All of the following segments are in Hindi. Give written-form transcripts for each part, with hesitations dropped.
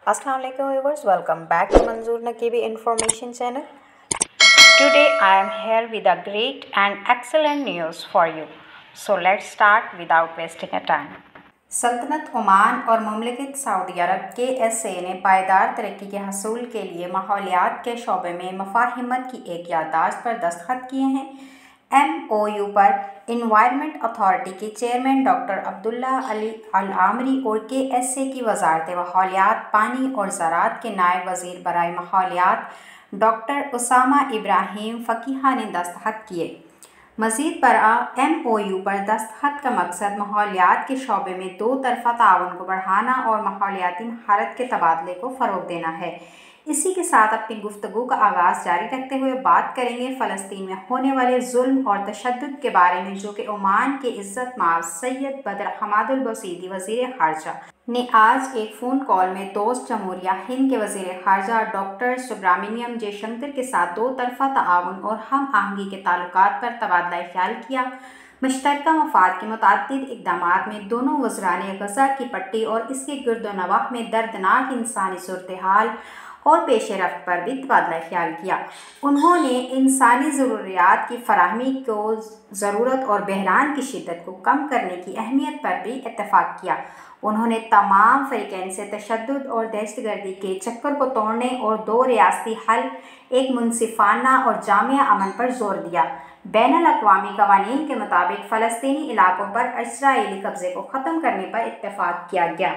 Assalamu alaikum viewers, welcome back to Manzoor Naqibi Information Channel. Today I am here with a great and excellent news for you. So let's start without wasting a time. सल्तनत ओमान और मुमलिकत सऊदी अरब KSA ने पायदार तरक्की के हसूल के लिए माहौलियात के शोबे में मफाहिमत की एक याददाश्त पर दस्तखत किए हैं। MOU पर इन्वायरमेंट अथॉरिटी के चेयरमैन डॉक्टर अब्दुल्ला अली अल आमरी और KSA की वजारत माहौलियात, पानी और ज़राअत के नायब वज़ीर बराए माहौलियात डॉक्टर उसामा इब्राहिम फ़कीहा ने दस्तखत किए। मज़ीद बरआ MOU पर दस्तखत का मकसद माहौलियात के शोबे में दो तरफ़ा ताउन को बढ़ाना और माहौलियाती महारत के तबादले को फ़रोग़ देना है। इसी के साथ अपनी गुफ्तगू का आगाज़ जारी रखते हुए बात करेंगे फ़लस्तीन में होने वाले जुल्म और तशद्दुद के बारे में, जो कि ओमान के इज़्ज़त माब सैयद बदर हमादुल बसीदी वज़ीर ख़ारजा ने आज एक फ़ोन कॉल में दोस्त जमहूरिया हिंद के वज़ीर ख़ारजा डॉक्टर सुब्रमण्यम जयशंकर के साथ दो तरफ़ा ताउन और हम आहंगी के ताल्लुकात पर तबादला ख्याल किया। मुश्तरका मफाद के मुतअद्दिद इक़दामात में दोनों वज़रा ने गज़ा की पट्टी और इसके गिरदोनवाह में दर्दनाक इंसानी सूरत हाल और पेश रफ्त पर भी तबादला ख्याल किया। उन्होंने इंसानी ज़रूरियात की फराहमी को ज़रूरत और बहरान की शिद्दत को कम करने की अहमियत पर भी इत्तफ़ाक़ किया। उन्होंने तमाम फ़रीक़ैन से तशद्दुद और दहशतगर्दी के चक्कर को तोड़ने और दो रियासती हल, एक मुनसिफ़ाना और जामिया अमन पर ज़ोर दिया। बैनुल-अक़वामी क़वानीन के मुताबिक फ़लस्तीनी इलाकों पर इस्राईली कब्ज़े को ख़त्म करने पर इत्तफ़ाक़ किया गया।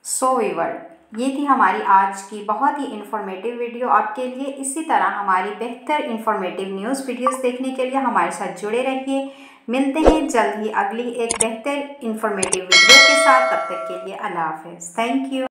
सो व्यूअर्स, ये थी हमारी आज की बहुत ही इन्फॉर्मेटिव वीडियो आपके लिए। इसी तरह हमारी बेहतर इन्फॉर्मेटिव न्यूज़ वीडियोस देखने के लिए हमारे साथ जुड़े रहिए। मिलते हैं जल्द ही अगली एक बेहतर इन्फॉर्मेटिव वीडियो के साथ। तब तक के लिए अल्लाह हाफ़िज़। Thank you.